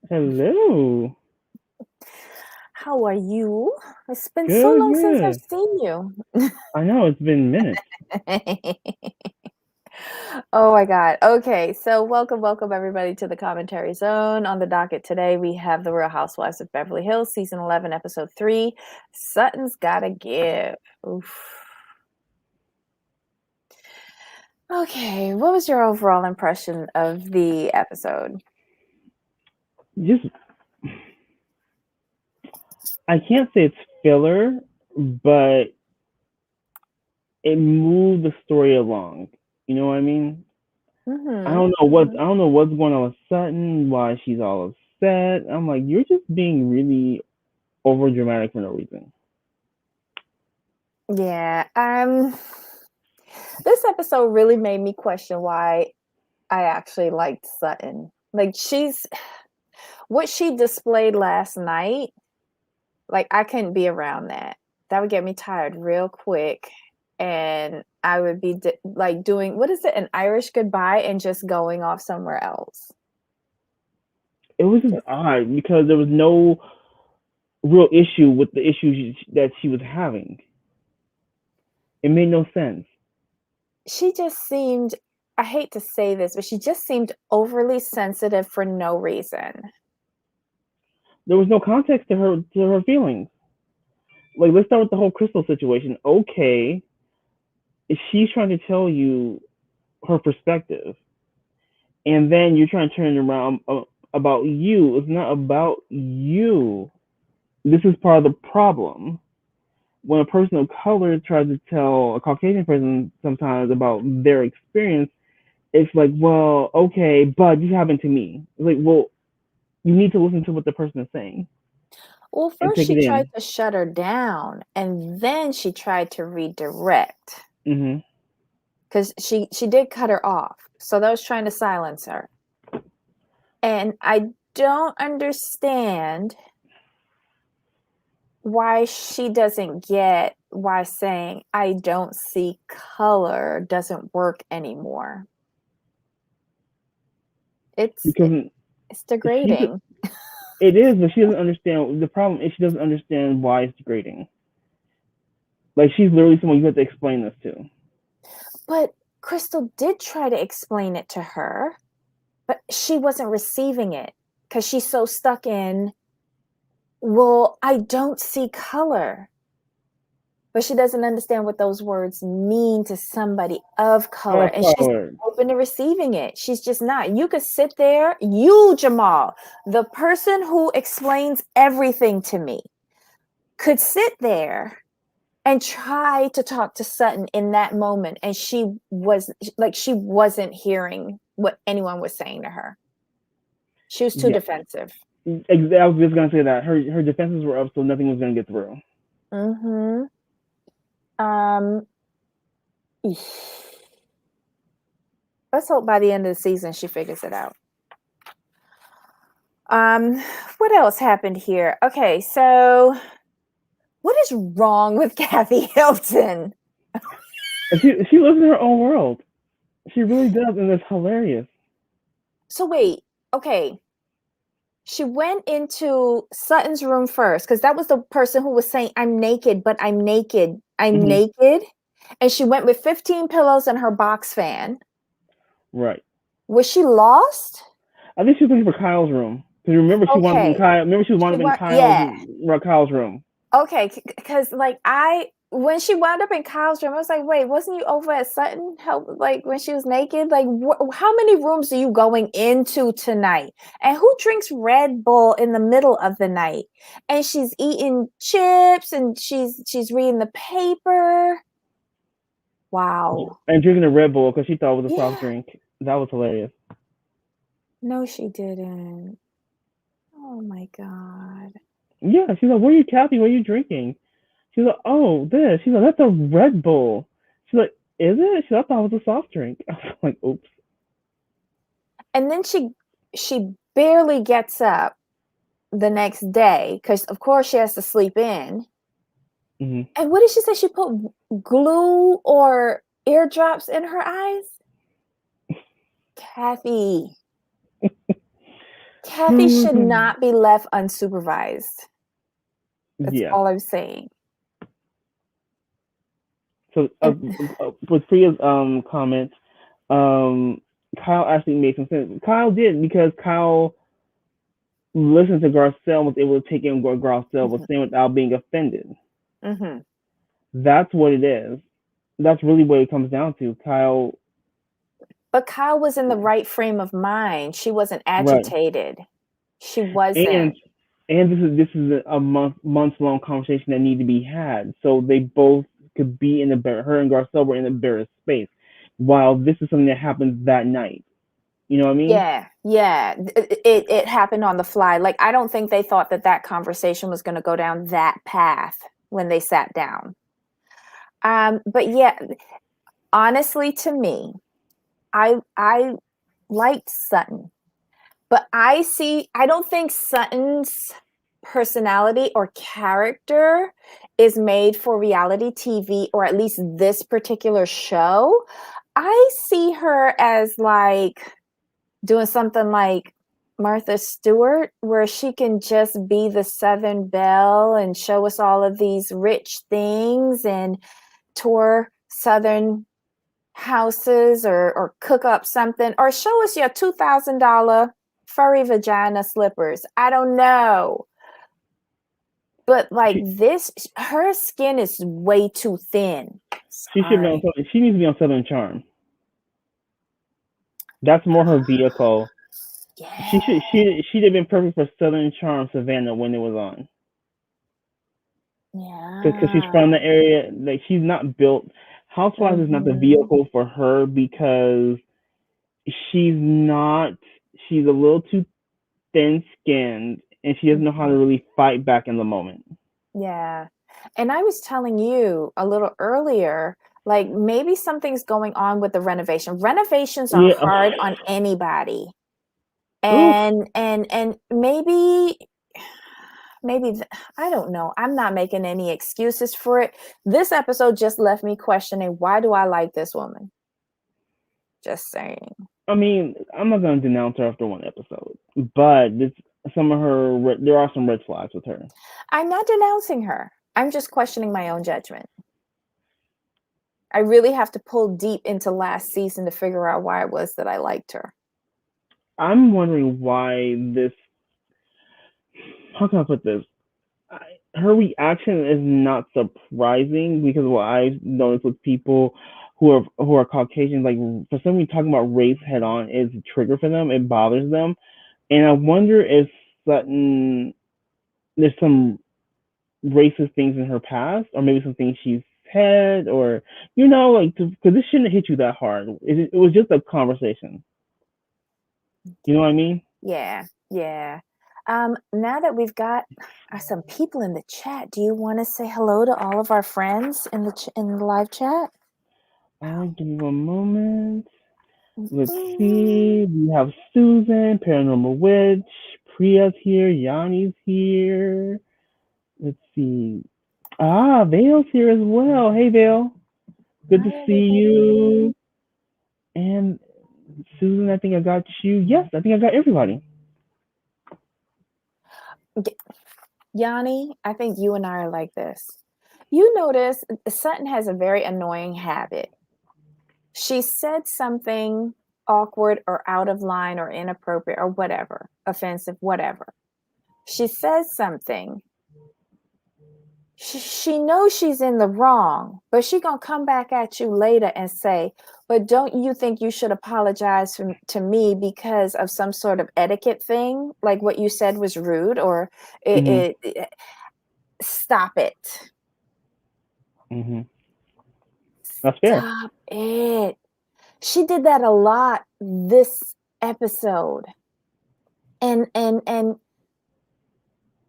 Hello. How are you? It's been so Good, long since I've good. seen you. I know it's been minutes. Oh my God. Okay, so welcome everybody to the commentary zone. On the docket today, we have the Real Housewives of Beverly Hills, season 11, episode 3. Sutton's Gotta Give. Oof. Okay, what was your overall impression of the episode? Just, I can't say it's filler, but it moved the story along. You know what I mean? Mm-hmm. I don't know what's going on with Sutton, why she's all upset. I'm like, you're just being really over dramatic for no reason. Yeah. This episode really made me question why I actually liked Sutton. Like what she displayed last night, like I couldn't be around that. That would get me tired real quick. And I would be like doing, what is it, an Irish goodbye and just going off somewhere else. It was just Just, odd because there was no real issue with the issues that she was having. It made no sense. she just seemed, I hate to say this, but she just seemed overly sensitive for no reason. There was no context to her feelings. Like, let's start with the whole Crystal situation. Okay, if she's trying to tell you her perspective, and then you're trying to turn it around about you. It's not about you. This is part of the problem. When a person of color tries to tell a Caucasian person sometimes about their experience, it's like, well, okay, but this happened to me. It's like, well, you need to listen to what the person is saying Well, and first take she it tried in. to shut her down, and then she tried to redirect. Hmm. Because she did cut her off, so that was trying to silence her. And I don't understand why she doesn't get why saying I don't see color doesn't work anymore. It's Because it's she, degrading. it is, but she doesn't understand. The problem is she doesn't understand why it's degrading. Like, she's literally someone you have to explain this to. But Crystal did try to explain it to her, but she wasn't receiving it because she's so stuck in, well, I don't see color. But she doesn't understand what those words mean to somebody of color. Of And she's color. open to receiving it. She's just not. You could sit there, you, Jamal, the person who explains everything to me, could sit there and try to talk to Sutton in that moment. And she was like, she wasn't hearing what anyone was saying to her. She was too Yeah, defensive. I was just gonna say that her defenses were up, so nothing was gonna get through. Mm-hmm. Um, let's hope by the end of the season she figures it out. Um, what else happened here? Okay, so what is wrong with Kathy Hilton? And she lives in her own world. She really does, and it's hilarious. So wait, okay. She went into Sutton's room first because that was the person who was saying, I'm naked, but I'm naked. I'm Hmm. naked. And she went with 15 pillows and her box fan. Right. Was she lost? I think she was looking for Kyle's room. Because remember, she wound up in Okay. Kyle. Remember, she wound She up in went, yeah. Kyle's room. Okay, because like when she wound up in Kyle's room, I was like, wait, wasn't you over at Sutton? Help, like when she was naked? Like, how many rooms are you going into tonight? And who drinks Red Bull in the middle of the night? And she's eating chips and she's reading the paper. Wow. And drinking a Red Bull because she thought it was a soft Yeah. drink. That was hilarious. No, she didn't. Oh my God. Yeah, she's like, "What are you, Kathy? What are you drinking?" She's like, "Oh, this." She's like, "That's a Red Bull." She's like, "Is it?" She's like, "I thought it was a soft drink." I was like, "Oops." And then she barely gets up the next day because of course she has to sleep in. Hmm. And what did she say? She put glue or eardrops in her eyes? Kathy. Kathy should not be left unsupervised. That's Yeah. all I'm saying. So with Priya's comment, Kyle actually made some sense. Kyle did, because Kyle listened to Garcelle, was able to take in what Garcelle was saying without being offended. Mm-hmm. That's what it is. That's really what it comes down to. Kyle. But Kyle was in the right frame of mind. She wasn't agitated. Right. She wasn't. And this is a months long conversation that needed to be had. So they both could be in her and Garcelle were in a better space, while this is something that happens that night. You know what I mean? Yeah. It happened on the fly. Like, I don't think they thought that conversation was going to go down that path when they sat down. But yeah, honestly, to me, I liked Sutton, but I don't think Sutton's personality or character is made for reality TV, or at least this particular show. I see her as like doing something like Martha Stewart, where she can just be the Southern belle and show us all of these rich things and tour Southern houses, or cook up something, or show us your $2,000 furry vagina slippers. I don't know. But like her skin is way too thin. She needs to be on Southern Charm. That's more her vehicle. Yeah. She'd have been perfect for Southern Charm Savannah when it was on. Yeah. Because she's from the area. Like, she's not built. Housewives is not the vehicle for her, because she's a little too thin skinned, and she doesn't know how to really fight back in the moment. Yeah. And I was telling you a little earlier, like, maybe something's going on with the renovation. Renovations are hard on anybody. And maybe I don't know. I'm not making any excuses for it. This episode just left me questioning, why do I like this woman? Just saying. I mean, I'm not going to denounce her after one episode, but there are some red flags with her. I'm not denouncing her. I'm just questioning my own judgment. I really have to pull deep into last season to figure out why it was that I liked her. I'm wondering why how can I put this? Her reaction is not surprising, because what I've noticed with people who are Caucasian, like, for some reason talking about race head on is a trigger for them. It bothers them. And I wonder if Sutton, there's some racist things in her past, or maybe some things she's said, or, like, because this shouldn't have hit you that hard. It was just a conversation. You know what I mean? Yeah. Now that we've got some people in the chat, do you want to say hello to all of our friends in the live chat? Give me one moment. Let's see. We have Susan, Paranormal Witch, Priya's here, Yanni's here. Let's see. Vale's here as well. Hey, Vale. Good to see you. And Susan, I think I got you. Yes, I think I got everybody. Yanni, I think you and I are like this. You notice Sutton has a very annoying habit. She said something awkward or out of line or inappropriate or whatever, offensive, whatever. She says something. She knows she's in the wrong, but she's going to come back at you later and say, but don't you think you should apologize to me because of some sort of etiquette thing? Like what you said was rude, or stop it. Mm-hmm. That's fair. Stop it. She did that a lot this episode. And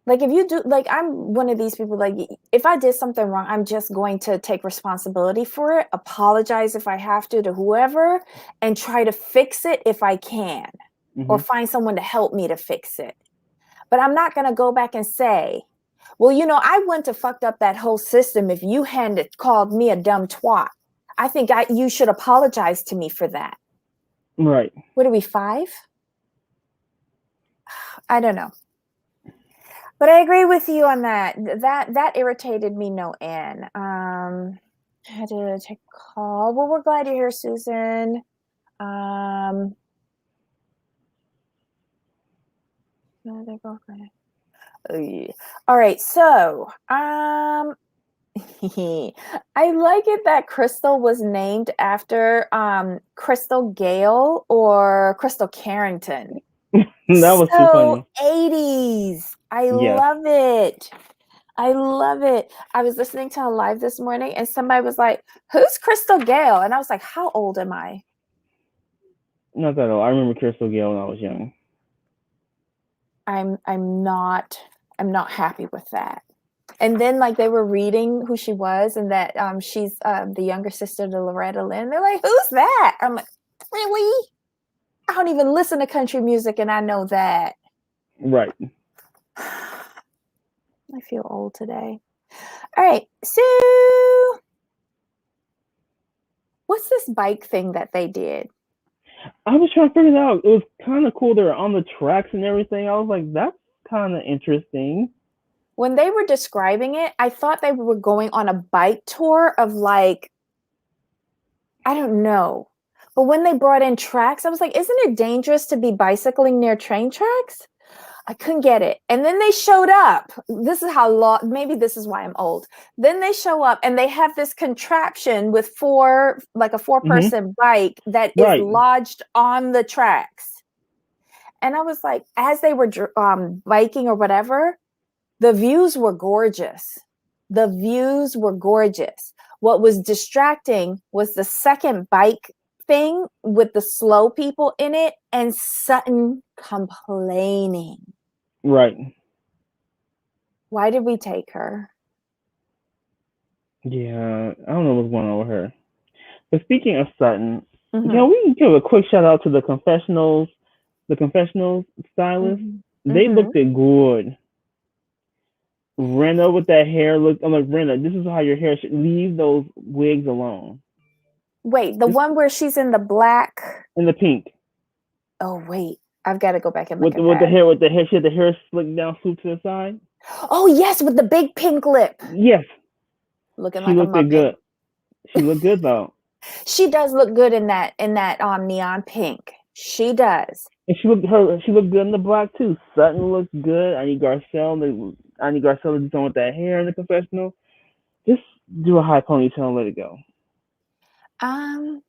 like, if you do, like, I'm one of these people, like, if I did something wrong, I'm just going to take responsibility for it, apologize if I have to whoever, and try to fix it if I can, or find someone to help me to fix it. But I'm not going to go back and say, well, I wouldn't have fucked up that whole system if you hadn't called me a dumb twat. I think you should apologize to me for that. Right. What are we, 5? I don't know. But I agree with you on that. That irritated me no end. I had to take a call. Well, we're glad you're here, Susan. All right, so I like it that Crystal was named after Crystal Gale or Crystal Carrington. That was too So funny. 80s. I Yes. love it. I love it. I was listening to a live this morning and somebody was like, "Who's Crystal Gale?" And I was like, "How old am I?" Not that old. I remember Crystal Gale when I was young. I'm not happy with that. And then like they were reading who she was and that she's the younger sister to Loretta Lynn. They're like, "Who's that?" I'm like, "Really? I don't even listen to country music and I know that." Right. I feel old today. All right, so what's this bike thing that they did? I was trying to figure it out. It was kind of cool. They were on the tracks and everything. I was like, that's kind of interesting. When they were describing it, I thought they were going on a bike tour of like, I don't know. But when they brought in tracks, I was like, isn't it dangerous to be bicycling near train tracks? I couldn't get it. And then they showed up. This is how long, maybe this is why I'm old. Then they show up and they have this contraption with like a Hmm. four-person bike that is Right. lodged on the tracks. And I was like, as they were biking or whatever, the views were gorgeous. The views were gorgeous. What was distracting was the second bike thing with the slow people in it and Sutton complaining. Right. Why did we take her? Yeah. I don't know what's going on with her. But speaking of Sutton, Mm-hmm. can we give a quick shout out to the confessionals stylist? Mm-hmm. They Mm-hmm. looked good. Rena with that hair looked. I'm like, Rena, this is how your hair should. Leave those wigs alone. Wait, the Just one where she's in the black. in the pink Oh, wait. I've got to go back and look with at with the that. hair with the hair. She had the hair slicked down, swooped to the side. Oh, yes, with the big pink lip. Yes, Looking she like a looked Muppet. good. She looked good though, She does look good in that neon pink. She does. and she looked good in the black too. Sutton looked good. I need Garcelle to do something with that hair in the confessional. Just do a high ponytail and let it go. Um,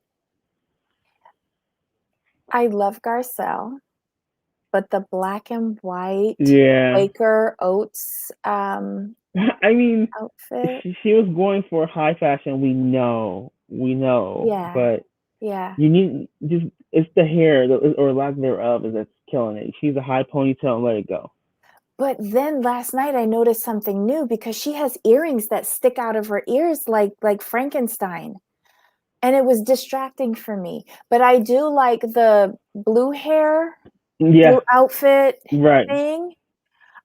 I love Garcelle, but the black and white Yeah, Quaker Oats I mean, outfit. she was going for high fashion. We know, Yeah, but yeah. you need just it's the hair or lack thereof is that's killing it. She's a high ponytail and let it go. But then last night I noticed something new because she has earrings that stick out of her ears like Frankenstein. And it was distracting for me. But I do like the blue hair, blue Yeah, outfit right. thing.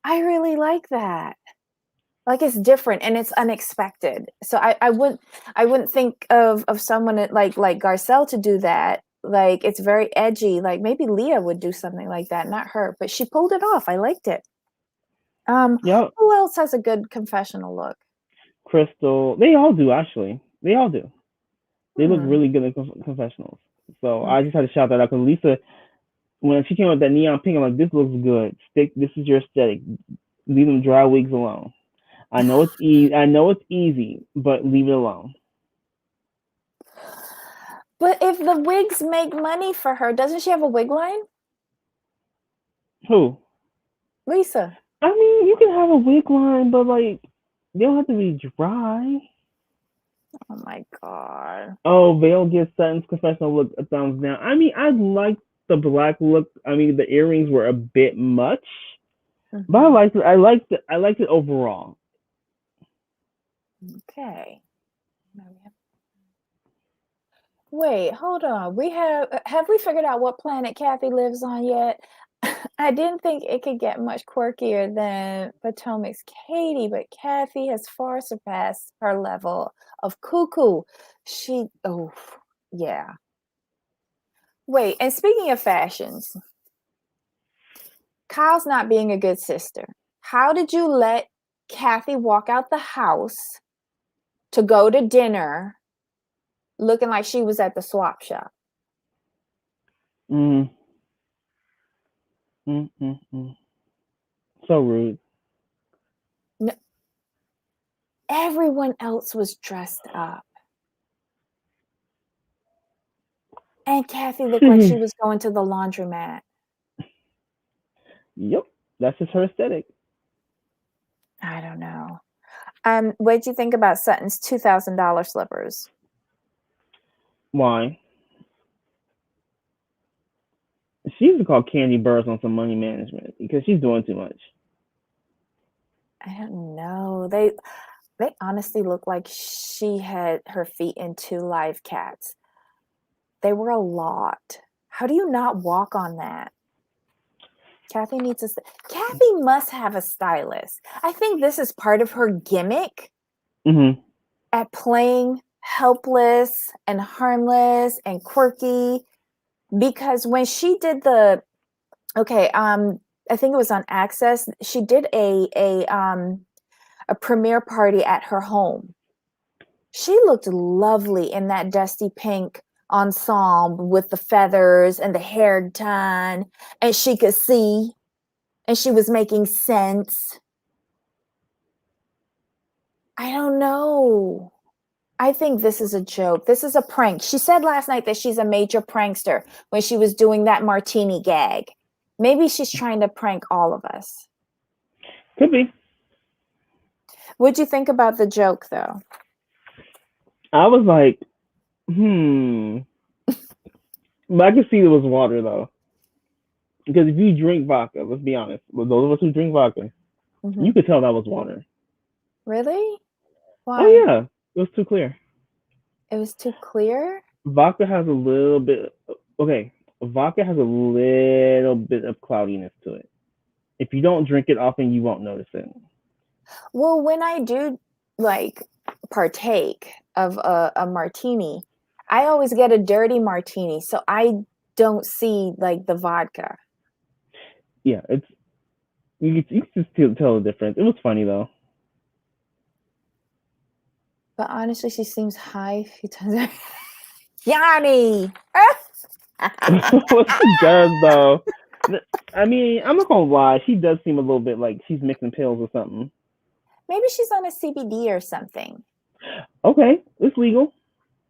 I really like that. Like it's different and it's unexpected. So I wouldn't think of someone like Garcelle to do that. Like it's very edgy. Like maybe Leah would do something like that, not her. But she pulled it off. I liked it. Yep. Who else has a good confessional look? Crystal. They all do actually. They all do. They look Hmm. really good in confessionals. So I Okay. just had to shout that out because Lisa, when she came up with that neon pink, I'm like, this looks good. Stick. This is your aesthetic. Leave them dry wigs alone. I know it's easy. I know it's easy, but leave it alone. But if the wigs make money for her, doesn't she have a wig line? Who? Lisa. I mean, you can have a wig line, but like, they don't have to be dry. Oh my God. Oh, Vale gives Sutton's confessional look a thumbs down. I mean, I like the black look. I mean, the earrings were a bit much, but I Mm-hmm. liked it. I liked it. I liked it overall. Okay. Wait, hold on. Have we figured out what planet Kathy lives on yet? I didn't think it could get much quirkier than Potomac's Katie, but Kathy has far surpassed her level of cuckoo. Oh, yeah. Wait, and speaking of fashions, Kyle's not being a good sister. How did you let Kathy walk out the house to go to dinner looking like she was at the swap shop? Mm. Mm. So rude. No, everyone else was dressed up. And Kathy looked like she was going to the laundromat. Yep, that's just her aesthetic. I don't know. What did you think about Sutton's $2,000 slippers? Why? She used to call Candy Burrs on some money management because she's doing too much. I don't know. They honestly look like she had her feet in 2 live cats. They were a lot. How do you not walk on that? Kathy must have a stylist. I think this is part of her gimmick at playing helpless and harmless and quirky. Because when she did I think it was on Access, she did a premiere party at her home. She looked lovely in that dusty pink ensemble with the feathers and the hair done, and she could see, and she was making sense. I don't know. I think this is a joke. This is a prank. She said last night that she's a major prankster when she was doing that martini gag. Maybe she's trying to prank all of us. Could be. What'd you think about the joke, though? I was like, But I could see it was water, though. Because if you drink vodka, let's be honest, with those of us who drink vodka, you could tell that was water. Really? Why? Oh, yeah. It was too clear. It was too clear? Vodka has a little bit... Okay. Vodka has a little bit of cloudiness to it. If you don't drink it often, you won't notice it. Well, when I do, partake of a martini, I always get a dirty martini, so I don't see, the vodka. Yeah, you can just tell the difference. It was funny, though. But honestly, she seems high a few times. Yanni! What she does, though. I mean, I'm not gonna lie. She does seem a little bit like she's mixing pills or something. Maybe she's on a CBD or something. Okay, it's legal.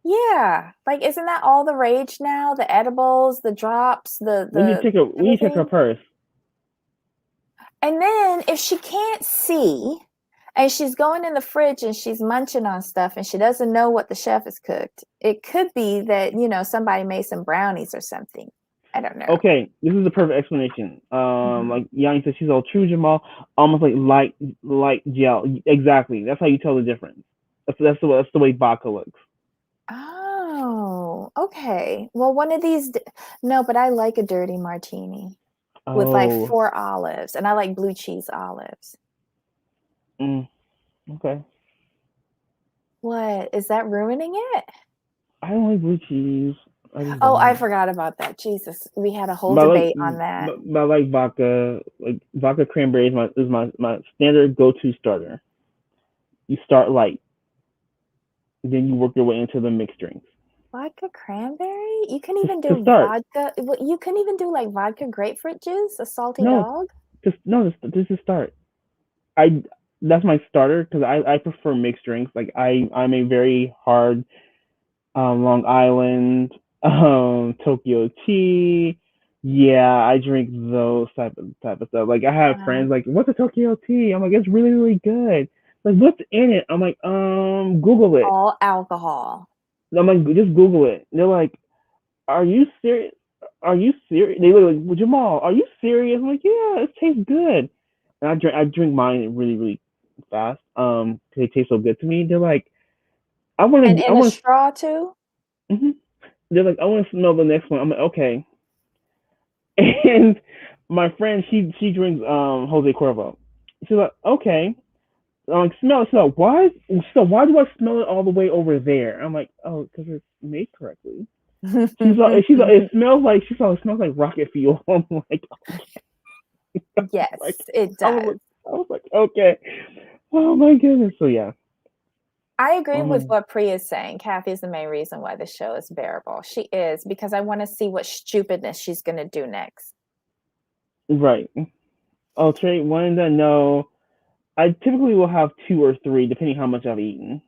Yeah, isn't that all the rage now? The edibles, the drops, We need to check her purse. And then if she can't see, and she's going in the fridge and she's munching on stuff and she doesn't know what the chef has cooked, it could be that, somebody made some brownies or something. I don't know. Okay, this is the perfect explanation. Like Yanni said, she's all true Jamal, almost like light gel. Exactly. That's how you tell the difference. That's the way vodka looks. Oh, okay. Well, one of these. No, but I like a dirty martini with 4 olives, and I like blue cheese olives. Okay. What? Is that ruining it? I don't like blue cheese. I forgot about that. Jesus, we had a whole debate on that. But I like vodka. Like vodka cranberry is my standard go-to starter. You start light, then you work your way into the mixed drinks. Vodka cranberry? You can even do vodka. You can even do vodka grapefruit juice, a salty dog. This is start. That's my starter because I prefer mixed drinks. Like I'm a very hard Long Island, Tokyo tea. Yeah, I drink those type of stuff. Like I have friends like, what's a Tokyo tea? I'm like, it's really, really good. Like, what's in it? I'm like, Google it. All alcohol. I'm like, just Google it. And they're like, are you serious? Are you serious? They look like, well, Jamal, are you serious? I'm like, yeah, it tastes good. And I drink mine really, really fast. Because they taste so good to me. They're like, I want to. And a straw too. They're like, I want to smell the next one. I'm like, okay. And my friend, she drinks Jose Cuervo. She's like, okay. I'm like, smell it. So why do I smell it all the way over there? I'm like, oh, because it's made correctly. She's like, it smells like rocket fuel. I'm like, okay. Yes, Like it I was does. like, okay. Oh my goodness. So yeah. I agree Oh with my. what Priya is saying. Kathy is the main reason why the show is bearable. She is, because I want to see what stupidness she's going to do next. Right. Oh, Trey, one that no. I typically will have two or three, depending how much I've eaten.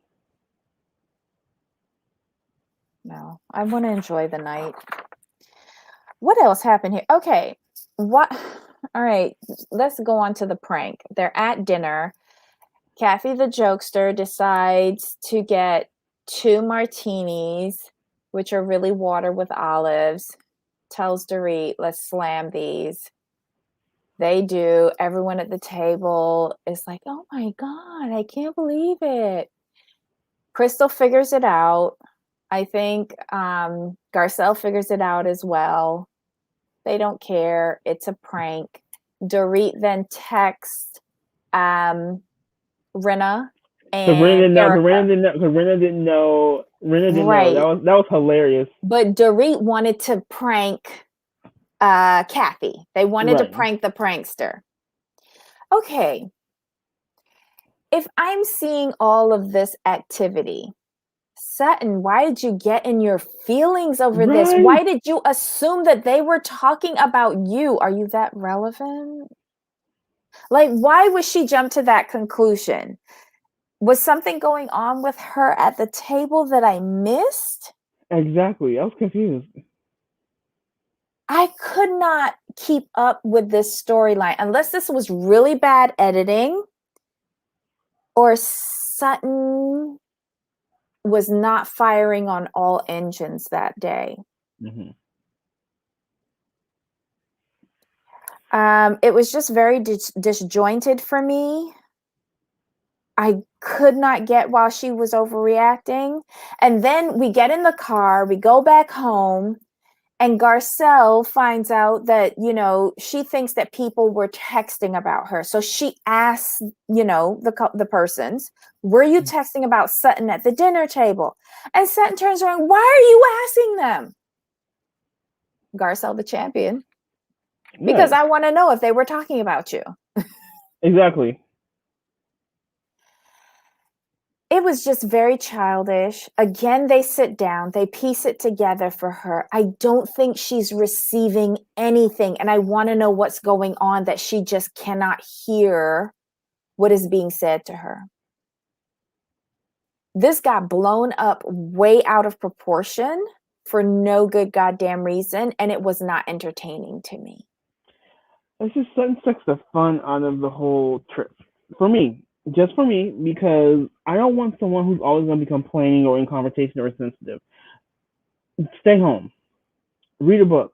No, I want to enjoy the night. What else happened here? Okay. What? All right. Let's go on to the prank. They're at dinner. Kathy the jokester decides to get 2 martinis, which are really water with olives. Tells Dorit, let's slam these. They do. Everyone at the table is like, oh my God, I can't believe it. Crystal figures it out. I think Garcelle figures it out as well. They don't care. It's a prank. Dorit then texts Rinna Because Ren and didn't know. Because Erika. Ren didn't know. Because Ren didn't know. Ren didn't know. Right. That was hilarious. But Dorit wanted to prank Kathy. They wanted to Right. prank the prankster. Okay. If I'm seeing all of this activity, Sutton, why did you get in your feelings over this? Right. Why did you assume that they were talking about you? Are you that relevant? Like, why would she jump to that conclusion? Was something going on with her at the table that I missed? Exactly. I was confused. I could not keep up with this storyline unless this was really bad editing or Sutton was not firing on all engines that day. Mm-hmm. It was just very disjointed for me. I could not get while she was overreacting. And then we get in the car, we go back home, and Garcelle finds out that, she thinks that people were texting about her. So she asks, the persons, were you texting about Sutton at the dinner table? And Sutton turns around, why are you asking them? Garcelle the champion. Because Right. I want to know if they were talking about you. Exactly. It was just very childish. Again, they sit down, they piece it together for her. I don't think she's receiving anything. And I want to know what's going on that she just cannot hear what is being said to her. This got blown up way out of proportion for no good goddamn reason. And it was not entertaining to me. It's just Sutton sucks the fun out of the whole trip. For me. Just for me, because I don't want someone who's always going to be complaining or in conversation or sensitive. Stay home. Read a book.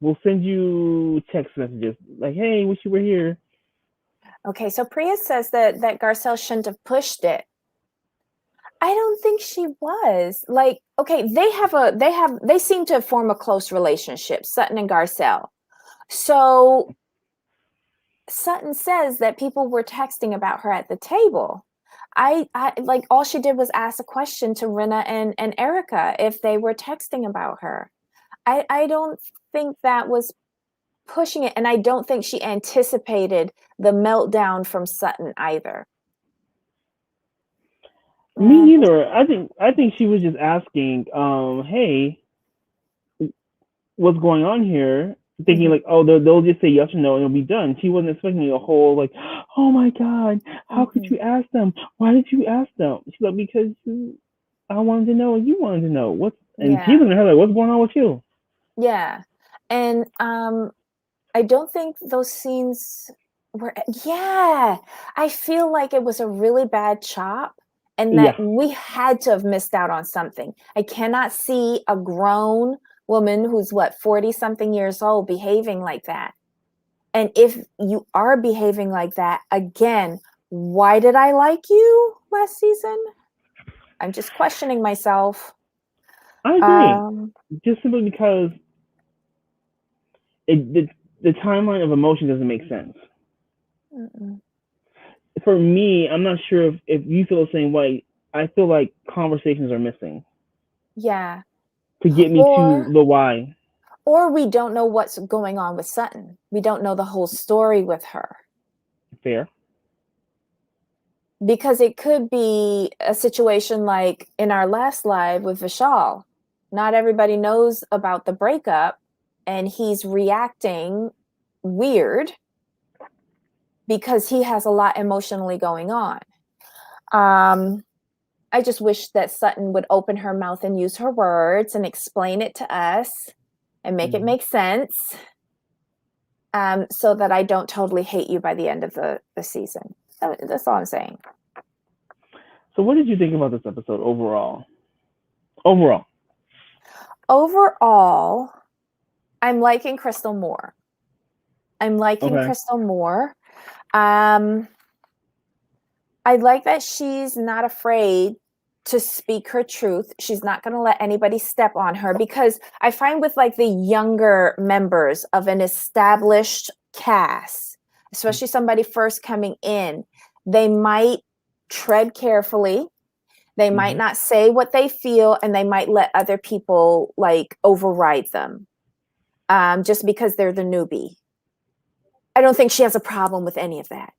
We'll send you text messages like, "Hey, wish you were here." Okay, so Priya says that Garcelle shouldn't have pushed it. I don't think she was. Like, okay, they seem to form a close relationship, Sutton and Garcelle. So Sutton says that people were texting about her at the table. I like all she did was ask a question to Rinna and Erika if they were texting about her. I don't think that was pushing it, and I don't think she anticipated the meltdown from Sutton either. Me neither. I think she was just asking, "Hey, what's going on here?" Thinking like, "Oh, they'll just say yes or no and it'll be done." She wasn't expecting a whole like, "Oh my God, how could you ask them? Why did you ask them?" She's like, "Because I wanted to know and you wanted to know what's." And she's Yeah. looking at her like, "What's going on with you?" Yeah. And I don't think those scenes were I feel like it was a really bad chop and that Yeah. we had to have missed out on something. I cannot see a grown woman who's 40 something years old behaving like that. And if you are behaving like that, again, why did I like you last season? I'm just questioning myself. I agree. Just simply because the timeline of emotion doesn't make sense. Mm-mm. For me, I'm not sure if you feel the same way. I feel like conversations are missing Yeah. to get me to Or the why. Or we don't know what's going on with Sutton. We don't know the whole story with her. Fair. Because it could be a situation like in our last live with Vishal. Not everybody knows about the breakup, and he's reacting weird because he has a lot emotionally going on. I just wish that Sutton would open her mouth and use her words and explain it to us and make it make sense, so that I don't totally hate you by the end of the season. That's all I'm saying. So what did you think about this episode overall? Overall, I'm liking Crystal more. Crystal more. I like that she's not afraid to speak her truth. She's not going to let anybody step on her, because I find with like the younger members of an established cast, especially somebody first coming in, they might tread carefully. They might not say what they feel, and they might let other people like override them, just because they're the newbie. I don't think she has a problem with any of that.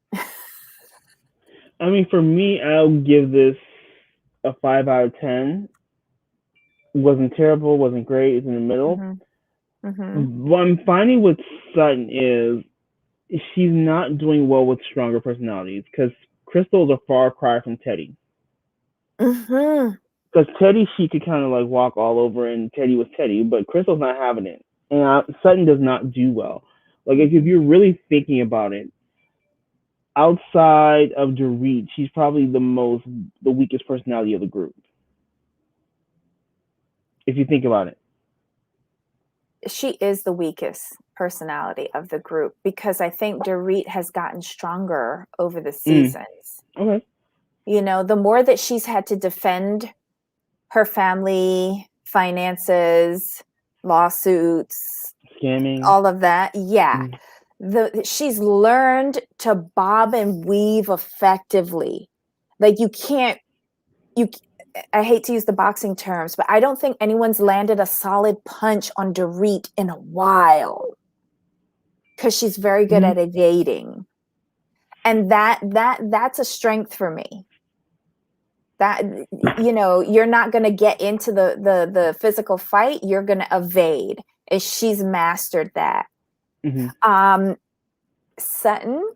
I mean, for me, I'll give this a 5 out of 10. Wasn't terrible, wasn't great, it's in the middle. What I'm finding with Sutton is she's not doing well with stronger personalities, because Crystal's a far cry from Teddy. Because Teddy, she could kind of like walk all over, and Teddy was Teddy, but Crystal's not having it. And Sutton does not do well. Like, if you're really thinking about it, outside of Dorit, she's probably the weakest personality of the group. If you think about it. She is the weakest personality of the group, because I think Dorit has gotten stronger over the seasons. Okay. You know, the more that she's had to defend her family, finances, lawsuits, scamming, all of that. Yeah. She's learned to bob and weave effectively. Like I hate to use the boxing terms, but I don't think anyone's landed a solid punch on Dorit in a while, because she's very good at evading. And that's a strength for me. That, you know, you're not going to get into the physical fight, you're going to evade. And she's mastered that. Sutton,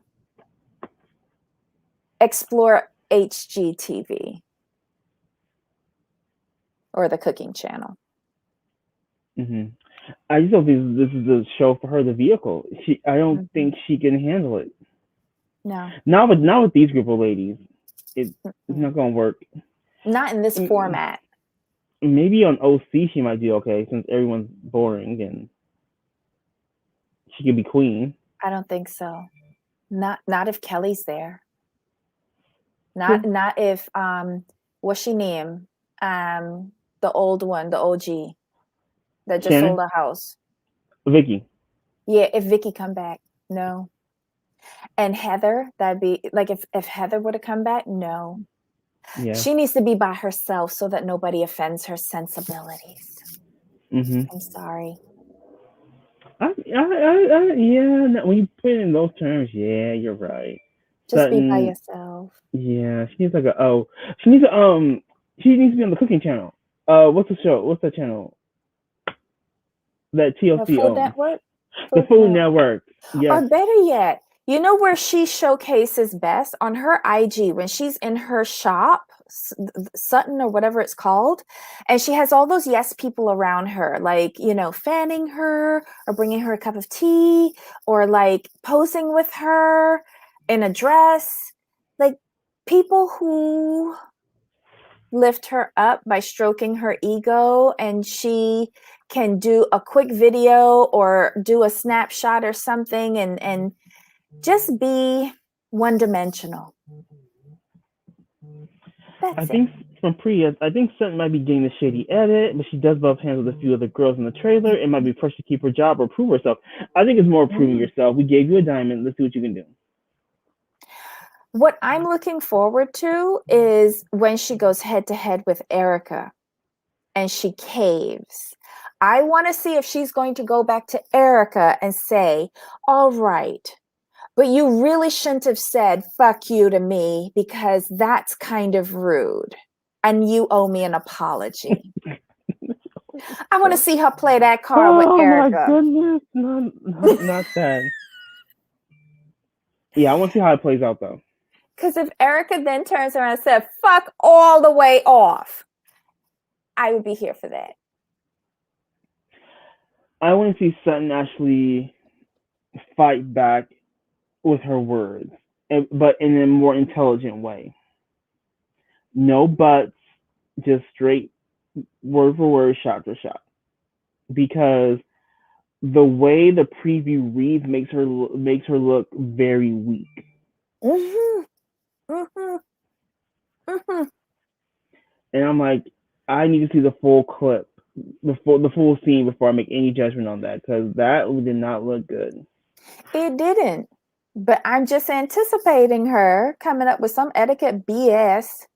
explore HGTV or the cooking channel. I just don't think this is the show for her, the vehicle. I don't think she can handle it. No. Not with these group of ladies. It's not going to work. Not in this format. Maybe on OC she might be okay, since everyone's boring and she could be queen. I don't think so. Not if Kelly's there. Not if what's she name? The old one, the OG that just sold a house. Vicky. Yeah, if Vicky come back, no. And Heather, that'd be like if Heather would have come back, no. Yeah. She needs to be by herself so that nobody offends her sensibilities. I'm sorry. Yeah, when you put it in those terms, yeah, you're right. Just Sutton, be by yourself. Yeah, she needs she needs to be on the cooking channel. What's the show? What's the channel? That TLC the Food Network? The Food Network. Yes. Or better yet, you know where she showcases best? On her IG, when she's in her shop, Sutton or whatever it's called, and she has all those yes people around her, like, you know, fanning her or bringing her a cup of tea or like posing with her in a dress, like people who lift her up by stroking her ego, and she can do a quick video or do a snapshot or something and just be one-dimensional. I think from Priya, I think Sutton might be getting the shady edit, but she does buff hands with a few other girls in the trailer. It might be pressure to keep her job or prove herself. I think it's more proving yourself. We gave you a diamond. Let's see what you can do. What I'm looking forward to is when she goes head to head with Erika. and she caves. I want to see if she's going to go back to Erika and say, all right, but you really shouldn't have said fuck you to me because that's kind of rude. And you owe me an apology. I want to see her play that card with Oh my Erika. goodness, not that. Yeah, I want to see how it plays out though. Because if Erika then turns around and said, fuck all the way off, I would be here for that. I want to see Sutton actually fight back with her words, but in a more intelligent way. No buts, just straight word for word, shot for shot. Because the way the preview reads makes her look very weak. Mm-hmm. Mm-hmm. Mm-hmm. And I'm like, I need to see the full clip, the full scene before I make any judgment on that, because that did not look good. It didn't. But I'm just anticipating her coming up with some etiquette BS.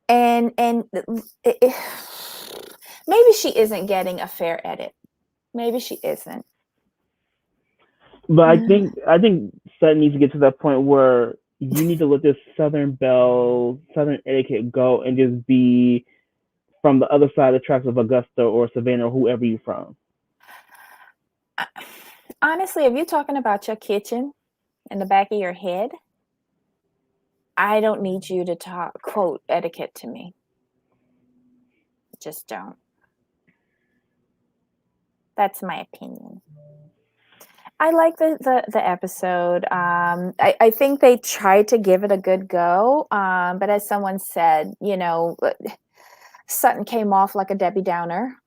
And maybe she isn't getting a fair edit. Maybe she isn't. But I think Sutton needs to get to that point where you need to let this Southern etiquette go and just be from the other side of the tracks of Augusta or Savannah or whoever you're from. Honestly, if you're talking about your kitchen in the back of your head, I don't need you to quote etiquette to me. Just don't. That's my opinion. I like the episode. I think they tried to give it a good go. But as someone said, Sutton came off like a Debbie Downer.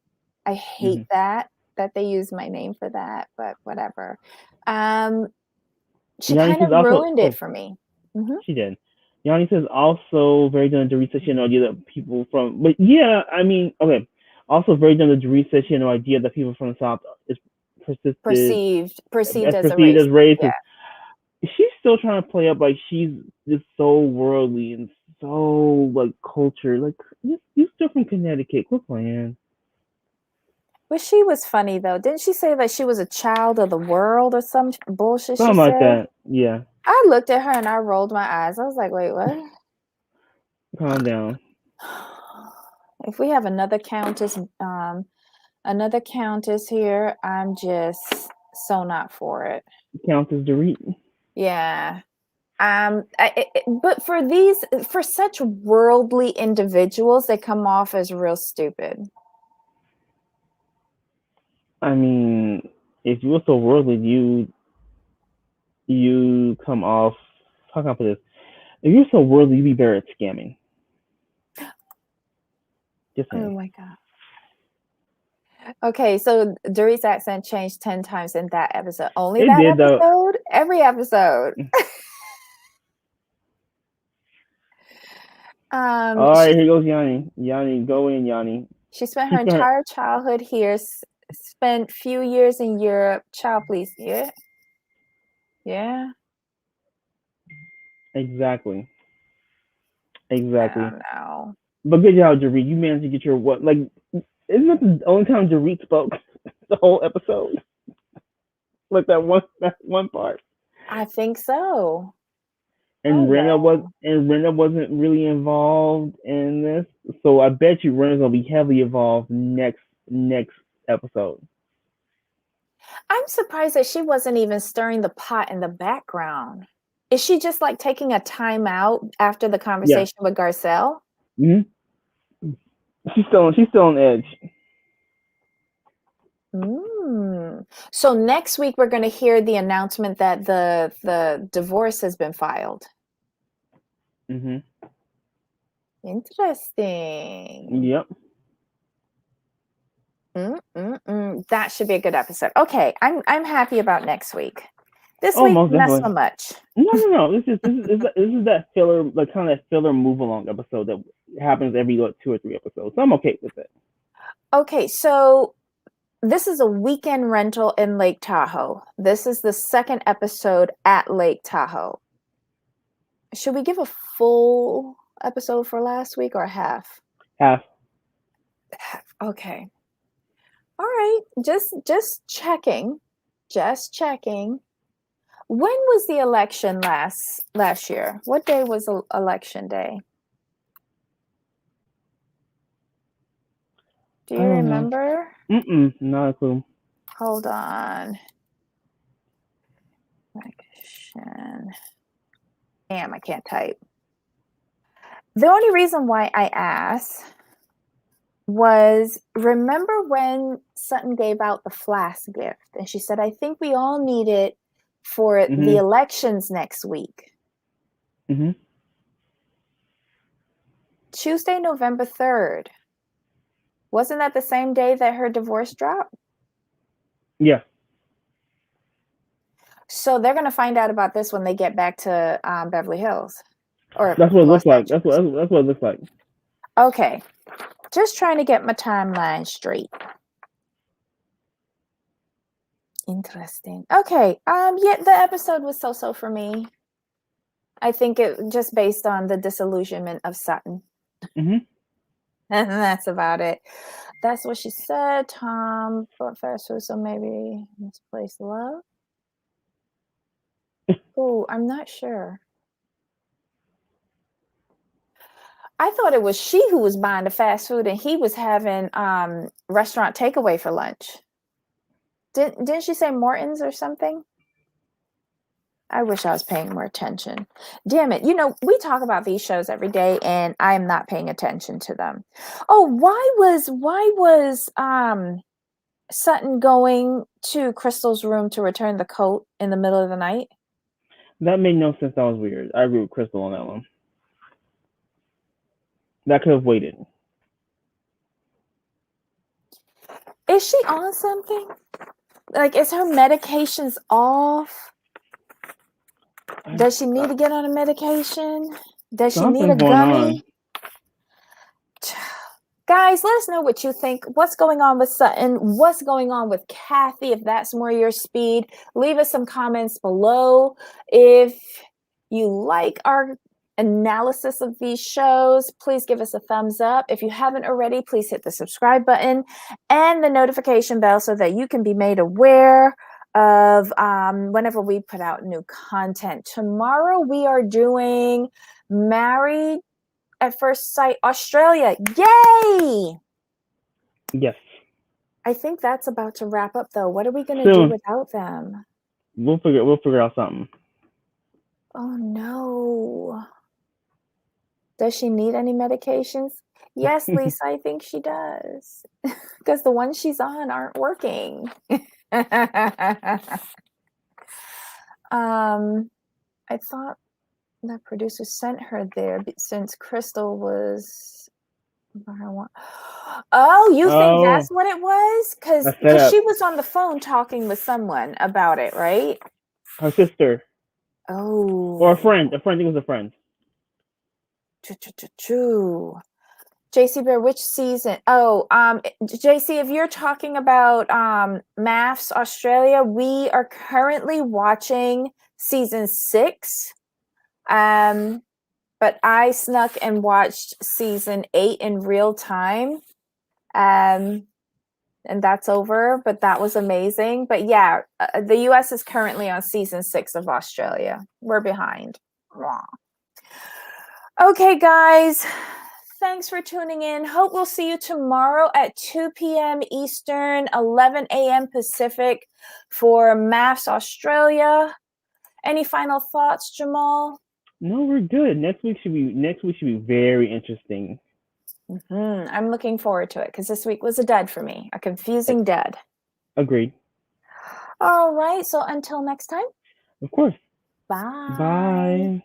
I hate that they use my name for that, but whatever. She kind of ruined it for me. Mm-hmm. She did. Yanni says also very done. Dorit says she had no idea that people from, but yeah, I mean, okay. Also very done. Dorit says she had no idea that people from the South is perceived as racist. Yeah. She's still trying to play up like she's just so worldly and so like cultured. Like you're still from Connecticut. Quit playing. But she was funny though. Didn't she say that she was a child of the world or some bullshit? Something like that. Yeah. I looked at her and I rolled my eyes. I was like, wait, what? Calm down. If we have another countess here, I'm just so not for it. Countess Dorit. Yeah. But for such worldly individuals, they come off as real stupid. I mean, if you were so worldly, you come off. How can I put this? If you're so worldly, you'd be better at scamming. Just saying. Oh my god. Okay, so Dorit's accent changed 10 times in that episode. Only that episode? Though. Every episode. All right, here goes Yanni. Yanni, go in, Yanni. She spent her entire childhood here, spent few years in Europe. Child, please. Yeah. Yeah. Exactly. I don't know. But good job, Dorit. You managed to get your what? Like, isn't that the only time Dorit spoke the whole episode? Like that one part. I think so. And Renna wasn't really involved in this, so I bet you Renna's gonna be heavily involved next episode. I'm surprised that she wasn't even stirring the pot in the background. Is she just like taking a time out after the conversation with Garcelle? Mm-hmm. She's still on edge. So next week we're going to hear the announcement that the divorce has been filed. Mm-hmm. Interesting. Yep. That should be a good episode. Okay, I'm happy about next week. This week, not so much. No. This is that filler, like kind of that filler move along episode that happens every 2 or 3 episodes. So I'm okay with it. Okay, so this is a weekend rental in Lake Tahoe. This is the second episode at Lake Tahoe. Should we give a full episode for last week or half? Half. Okay. All right. Just checking. Just checking. When was the election last year? What day was election day? Do you remember? Not a clue. Hold on. Election. Damn, I can't type. The only reason why I asked was, remember when Sutton gave out the flask gift and she said, I think we all need it for the elections next week. Tuesday, November 3rd. Wasn't that the same day that her divorce dropped? Yeah. So they're going to find out about this when they get back to Beverly Hills. Or that's what it looks like. Angeles. That's what it looks like. Okay. Just trying to get my timeline straight. Interesting. Okay. Yeah, the episode was so for me. I think it just based on the disillusionment of Sutton. And that's about it. That's what she said. Tom brought fast food, so maybe misplaced love. Oh, I'm not sure. I thought it was she who was buying the fast food and he was having restaurant takeaway for lunch. Didn't she say Morton's or something? I wish I was paying more attention. Damn it. You know, we talk about these shows every day and I am not paying attention to them. Oh, why was Sutton going to Crystal's room to return the coat in the middle of the night? That made no sense. That was weird. I agree with Crystal on that one. That could have waited. Is she on something? Like, is her medications off? Does she need to get on a medication? Does she need a gummy? Guys, let us know what you think. What's going on with Sutton? What's going on with Kathy? If that's more your speed, leave us some comments below. If you like our analysis of these shows, please give us a thumbs up. If you haven't already, please hit the subscribe button and the notification bell so that you can be made aware of whenever we put out new content. Tomorrow we are doing Married at First Sight Australia. Yay! Yes. I think that's about to wrap up though. What are we going to do without them? We'll figure out something. Oh no. Does she need any medications? Yes, Lisa, I think she does. Because the ones she's on aren't working. I thought the producer sent her there since Crystal was. Oh, you think that's what it was? Because she was on the phone talking with someone about it, right? Her sister. Oh. Or a friend. I think it was a friend. True. JC Bear, which season? Oh, JC, if you're talking about MAFS Australia, we are currently watching season 6. But I snuck and watched season 8 in real time. And that's over, but that was amazing. But yeah, the US is currently on season 6 of Australia. We're behind. Okay, guys. Thanks for tuning in. Hope we'll see you tomorrow at 2 p.m. Eastern, 11 a.m. Pacific for MAFS Australia. Any final thoughts, Jamal? No, we're good. Next week should be very interesting. I'm looking forward to it because this week was a dud for me, a confusing dud. Agreed. All right. So until next time. Of course. Bye. Bye.